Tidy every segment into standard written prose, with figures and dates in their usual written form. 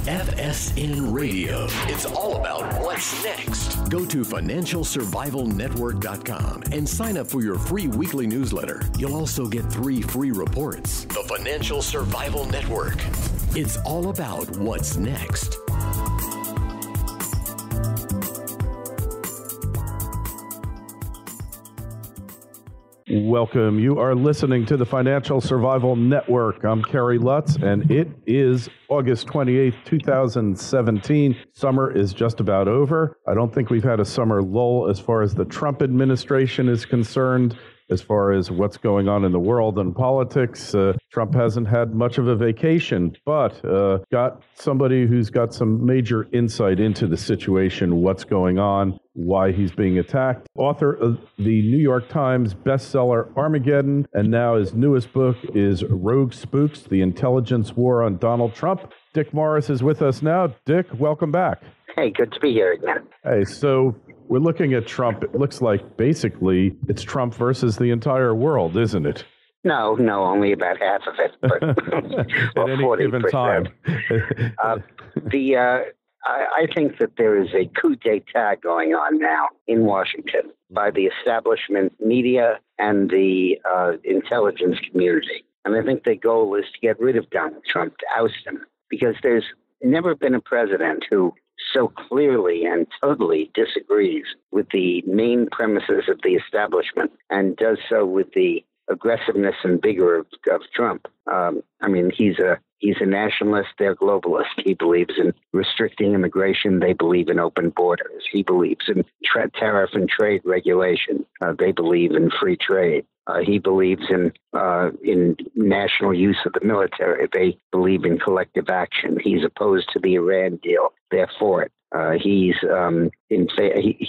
FSN Radio. It's all about what's next. Go to financialsurvivalnetwork.com and sign up for your free weekly newsletter. You'll also get 3 free reports. The Financial Survival Network. It's all about what's next. Welcome. You are listening to the Financial Survival Network. I'm Kerry Lutz, and it is August 28th, 2017. Summer is just about over. I don't think we've had a summer lull as far as the Trump administration is concerned. As far as what's going on in the world and politics, Trump hasn't had much of a vacation, but got somebody who's got some major insight into the situation, what's going on, why he's being attacked. Author of the New York Times bestseller Armageddon, and now his newest book is Rogue Spooks, The Intelligence War on Donald Trump. Dick Morris is with us now. Dick, welcome back. Hey, good to be here again. Hey, so we're looking at Trump. It looks like basically it's Trump versus the entire world, isn't it? No, only about half of it. But, at any 40%. Given time. I think that there is a coup d'etat going on now in Washington by the establishment media and the intelligence community. And I think the goal is to get rid of Donald Trump, to oust him, because there's never been a president who so clearly and totally disagrees with the main premises of the establishment and does so with the aggressiveness and vigor of Trump. He's a nationalist. They're globalist. He believes in restricting immigration. They believe in open borders. He believes in tariff and trade regulation. They believe in free trade. He believes in national use of the military. They believe in collective action. He's opposed to the Iran deal. They're for it. He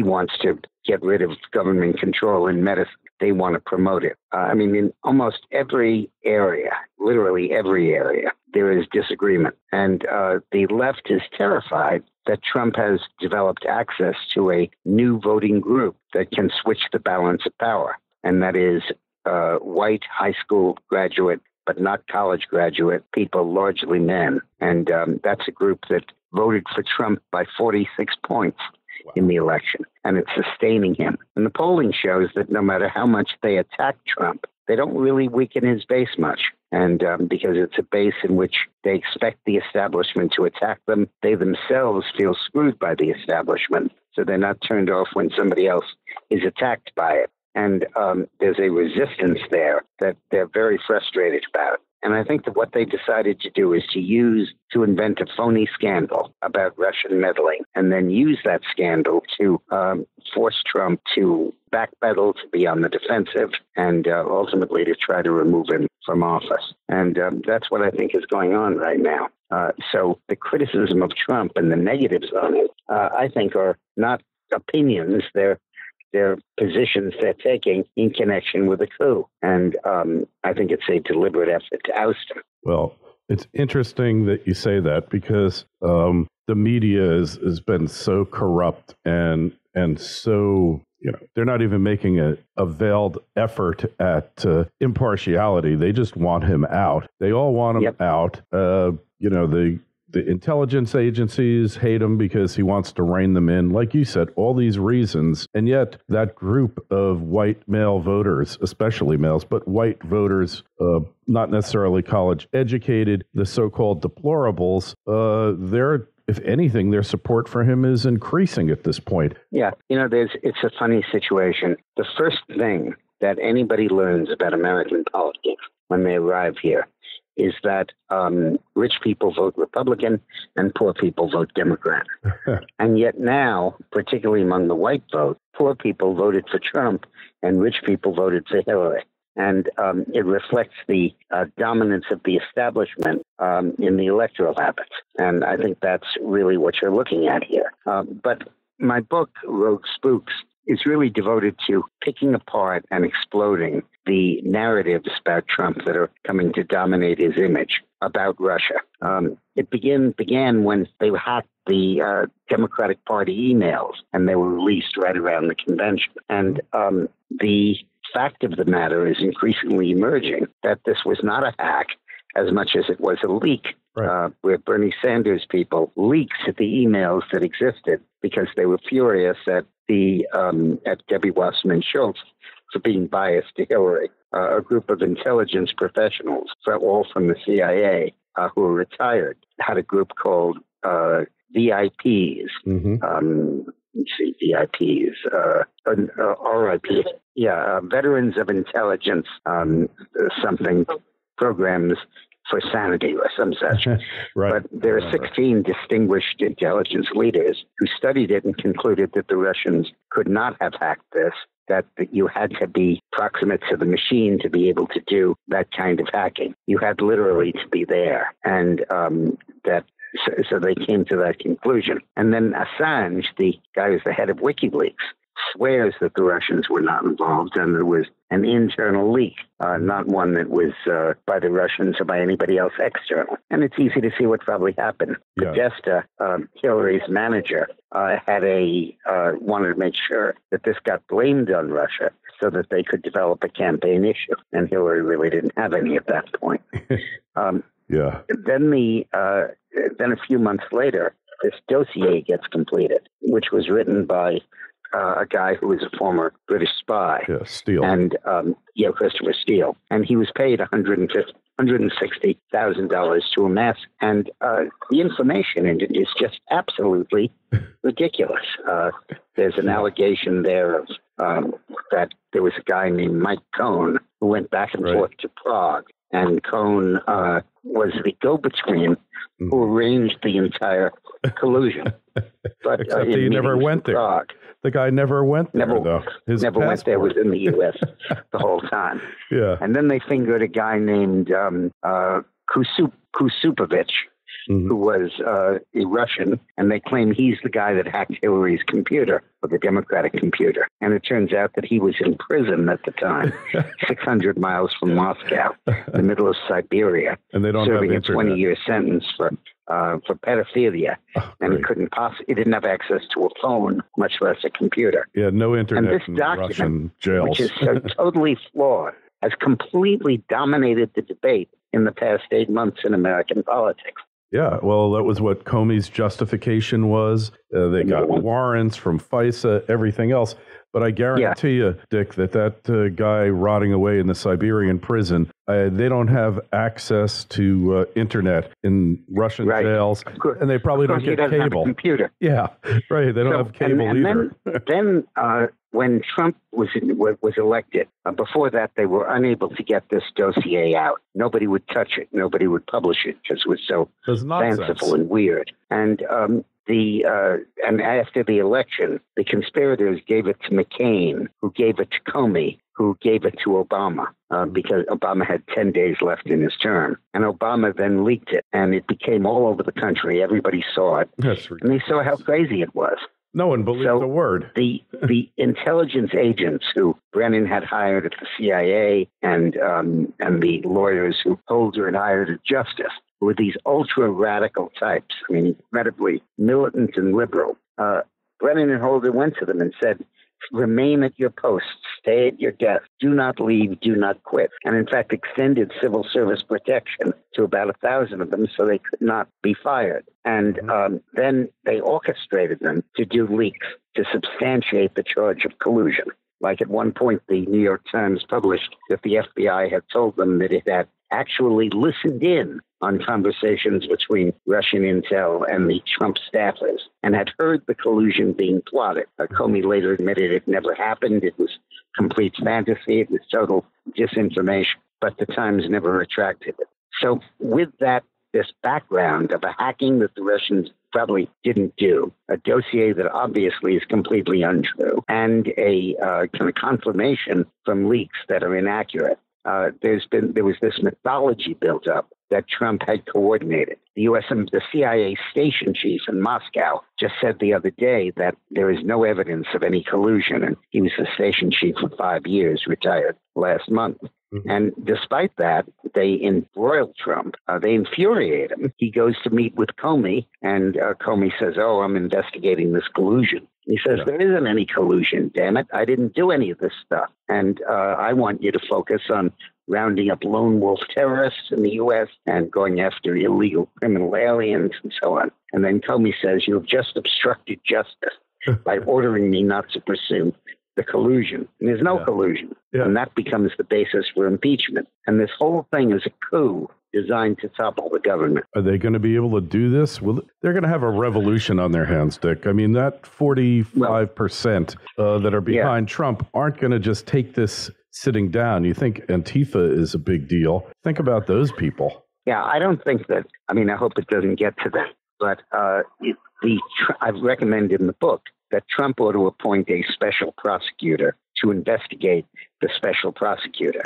wants to get rid of government control in medicine. They want to promote it. In almost every area, literally every area, there is disagreement. And the left is terrified that Trump has developed access to a new voting group that can switch the balance of power. And that is white high school graduate, but not college graduate people, largely men. And that's a group that voted for Trump by 46 points in the election, and it's sustaining him. And the polling shows that no matter how much they attack Trump, they don't really weaken his base much. And because it's a base in which they expect the establishment to attack them, they themselves feel screwed by the establishment, so they're not turned off when somebody else is attacked by it. And there's a resistance there that they're very frustrated about. And I think that what they decided to do is to invent a phony scandal about Russian meddling, and then use that scandal to force Trump to backpedal, to be on the defensive, and ultimately to try to remove him from office. And that's what I think is going on right now. So the criticism of Trump and the negatives on it, I think, are not opinions. They're positions they're taking in connection with the coup. And I think it's a deliberate effort to oust him. Well, it's interesting that you say that, because the media has been so corrupt and so, they're not even making a veiled effort at impartiality. They just want him out. They all want him out. The intelligence agencies hate him because he wants to rein them in. Like you said, all these reasons. And yet that group of white male voters, especially males, but white voters, not necessarily college educated, the so-called deplorables, if anything, their support for him is increasing at this point. Yeah. It's a funny situation. The first thing that anybody learns about American politics when they arrive here is that rich people vote Republican and poor people vote Democrat. And yet now, particularly among the white vote, poor people voted for Trump and rich people voted for Hillary. And it reflects the dominance of the establishment in the electoral habits. And I think that's really what you're looking at here. But my book, Rogue Spooks, is really devoted to picking apart and exploding the narratives about Trump that are coming to dominate his image about Russia. It began when they hacked the Democratic Party emails, and they were released right around the convention. And the fact of the matter is increasingly emerging that this was not a hack as much as it was a leak. where Bernie Sanders people leaked the emails that existed because they were furious at Debbie Wasserman Schultz for being biased to Hillary. A group of intelligence professionals, all from the CIA, who were retired, had a group called VIPs. Let's see, VIPs, RIPs. Yeah, Veterans of Intelligence, something programs for sanity or some such. But there are 16 distinguished intelligence leaders who studied it and concluded that the Russians could not have hacked this, that you had to be proximate to the machine to be able to do that kind of hacking. You had literally to be there. And so they came to that conclusion. And then Assange, the guy who's the head of WikiLeaks, swears that the Russians were not involved and there was an internal leak, not one that was by the Russians or by anybody else external. And it's easy to see what probably happened. Podesta, Hillary's manager, wanted to make sure that this got blamed on Russia so that they could develop a campaign issue. And Hillary really didn't have any at that point. Then a few months later, this dossier gets completed, which was written by a guy who was a former British spy. Steele. And, Christopher Steele. And he was paid $160,000 to amass. And the information in it is just absolutely ridiculous. There's an allegation there of that there was a guy named Mike Cohn who went back and forth to Prague. And Cohn was the go-between who arranged the entire collusion. But except he never went there. Prague, the guy never went there, though. His never went there, was in the U.S. the whole time. And then they fingered a guy named Kusupovich, who was a Russian, and they claim he's the guy that hacked Hillary's computer, or the Democratic computer. And it turns out that he was in prison at the time, 600 miles from Moscow, in the middle of Siberia, and they don't serving have a 20-year sentence for pedophilia. And he didn't have access to a phone, much less a computer. No internet and this in document, Russian jails. which is so totally flawed, has completely dominated the debate in the past 8 months in American politics. Well, that was what Comey's justification was. They got warrants from FISA, everything else. But I guarantee you, Dick, that guy rotting away in the Siberian prison, they don't have access to internet in Russian jails, and they probably don't get cable. Have a computer. They don't have cable either. Then when Trump was elected, before that they were unable to get this dossier out. Nobody would touch it. Nobody would publish it because it was so fanciful and weird. And and after the election, the conspirators gave it to McCain, who gave it to Comey, who gave it to Obama, because Obama had 10 days left in his term. And Obama then leaked it, and it became all over the country. Everybody saw it. And they saw how crazy it was. No one believed a word. The intelligence agents who Brennan had hired at the CIA and the lawyers who Holder had hired at Justice were these ultra-radical types, incredibly militant and liberal. Brennan and Holder went to them and said, remain at your posts, stay at your desk, do not leave, do not quit. And in fact, extended civil service protection to about 1,000 of them so they could not be fired. And then they orchestrated them to do leaks to substantiate the charge of collusion. Like at one point, the New York Times published that the FBI had told them that it had actually listened in on conversations between Russian intel and the Trump staffers and had heard the collusion being plotted. Comey later admitted it never happened. It was complete fantasy. It was total disinformation, but the Times never retracted it. So with this background of a hacking that the Russians probably didn't do, a dossier that obviously is completely untrue, and a kind of confirmation from leaks that are inaccurate, there was this mythology built up that Trump had coordinated. The CIA station chief in Moscow just said the other day that there is no evidence of any collusion, and he was the station chief for 5 years, retired last month. And despite that, they embroiled Trump. They infuriate him. He goes to meet with Comey, and Comey says, I'm investigating this collusion. He says, there isn't any collusion, damn it. I didn't do any of this stuff. And I want you to focus on rounding up lone wolf terrorists in the U.S. and going after illegal criminal aliens and so on. And then Comey says, you have just obstructed justice by ordering me not to pursue the collusion. And there's no collusion. Yeah. And that becomes the basis for impeachment. And this whole thing is a coup designed to topple the government. Are they going to be able to do this? Well, they're going to have a revolution on their hands, Dick. I mean, that 45% that are behind Trump aren't going to just take this sitting down. You think Antifa is a big deal. Think about those people. Yeah, I don't think that. I mean, I hope it doesn't get to that. But I've recommended in the book that Trump ought to appoint a special prosecutor to investigate the special prosecutor,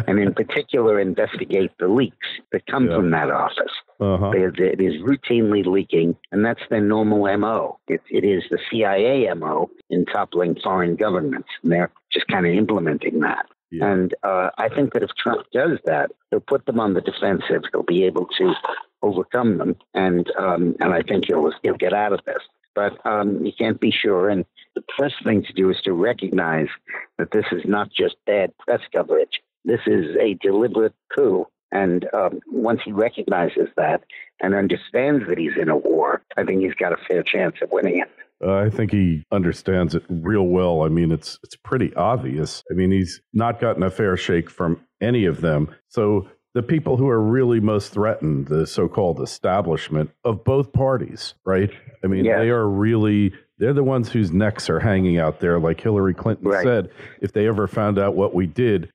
and in particular investigate the leaks that come from that office. It is routinely leaking, and that's their normal MO. It is the CIA MO in toppling foreign governments, and they're just kind of implementing that. Yeah. And I think that if Trump does that, he'll put them on the defensive. He'll be able to overcome them, and I think he'll get out of this. But you can't be sure. And the first thing to do is to recognize that this is not just bad press coverage. This is a deliberate coup. And once he recognizes that and understands that he's in a war, I think he's got a fair chance of winning it. I think he understands it real well. I mean, it's pretty obvious. I mean, he's not gotten a fair shake from any of them. So the people who are really most threatened, the so-called establishment of both parties, right? I mean, they're the ones whose necks are hanging out there. Like Hillary Clinton said, if they ever found out what we did,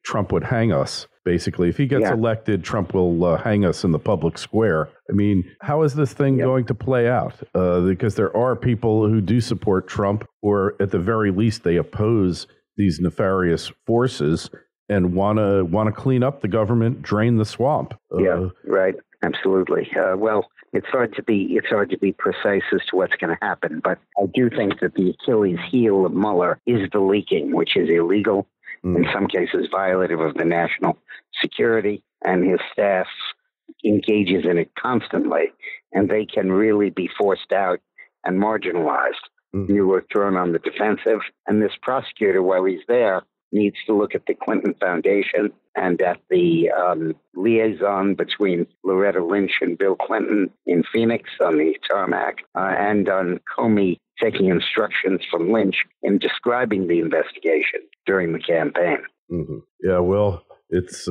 Trump would hang us. Basically, if he gets elected, Trump will hang us in the public square. I mean, how is this thing going to play out? Because there are people who do support Trump, or at the very least, they oppose these nefarious forces and want to clean up the government, drain the swamp. Right. Absolutely. Well, it's hard to be precise as to what's going to happen, but I do think that the Achilles heel of Mueller is the leaking, which is illegal, in some cases violative of the national security, and his staff engages in it constantly, and they can really be forced out and marginalized. You were thrown on the defensive, and this prosecutor, while he's there, needs to look at the Clinton Foundation and at the liaison between Loretta Lynch and Bill Clinton in Phoenix on the tarmac, and on Comey taking instructions from Lynch in describing the investigation during the campaign. Yeah, well, it's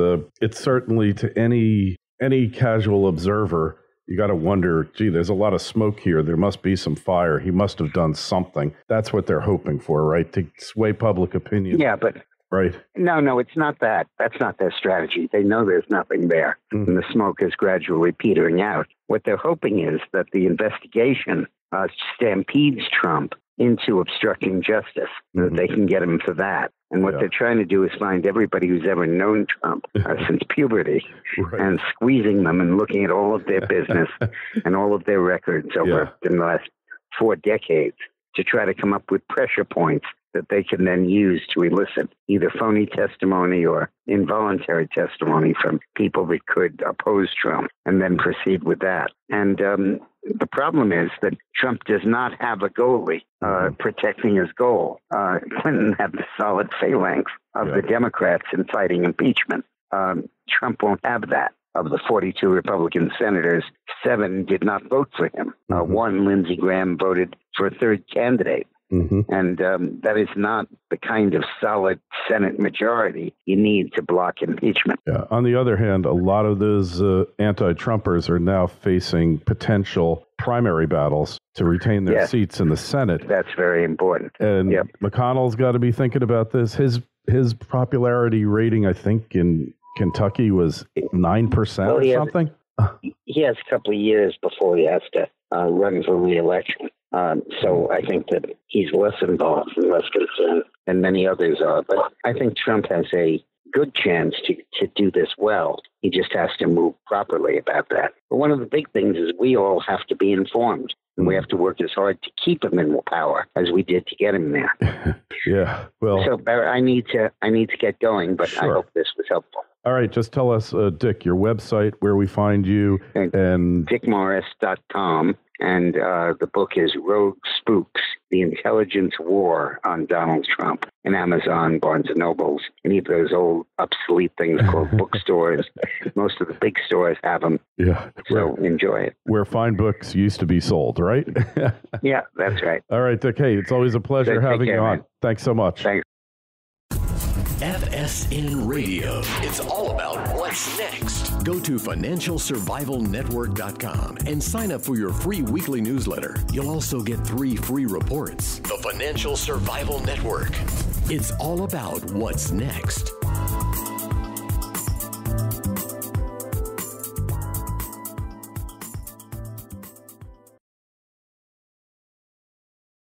certainly to any casual observer, you got to wonder, gee, there's a lot of smoke here. There must be some fire. He must have done something. That's what they're hoping for, right? To sway public opinion. Yeah, but right. No, it's not that. That's not their strategy. They know there's nothing there, and the smoke is gradually petering out. What they're hoping is that the investigation stampedes Trump into obstructing justice, so that they can get him for that. And what they're trying to do is find everybody who's ever known Trump since puberty and squeezing them and looking at all of their business and all of their records over the last 4 decades to try to come up with pressure points that they can then use to elicit either phony testimony or involuntary testimony from people that could oppose Trump, and then proceed with that. And the problem is that Trump does not have a goalie protecting his goal. Clinton had the solid phalanx of the Democrats in fighting impeachment. Trump won't have that. Of the 42 Republican senators, 7 did not vote for him. One, Lindsey Graham, voted for a third candidate. And that is not the kind of solid Senate majority you need to block impeachment. Yeah. On the other hand, a lot of those anti-Trumpers are now facing potential primary battles to retain their seats in the Senate. That's very important. And McConnell's got to be thinking about this. His popularity rating, I think, in Kentucky was 9% or something. He has a couple of years before he has to run for re-election. So I think that he's less involved and less concerned than many others are. But I think Trump has a good chance to do this well. He just has to move properly about that. But one of the big things is we all have to be informed. And we have to work as hard to keep him in power as we did to get him there. Well. So Barry, I need to get going, but I hope this was helpful. All right, just tell us, Dick, your website, where we find you, and dickmorris.com. And the book is Rogue Spooks, The Intelligence War on Donald Trump, in Amazon, Barnes & Nobles, any of those old obsolete things called bookstores. Most of the big stores have them. Yeah. So enjoy it. Where fine books used to be sold, right? Yeah, that's right. All right, Dick. Hey, it's always a pleasure having you on. Man. Thanks so much. Thanks. FSN Radio. It's all about what's next. Go to financialsurvivalnetwork.com and sign up for your free weekly newsletter. You'll also get 3 free reports. The Financial Survival Network. It's all about what's next.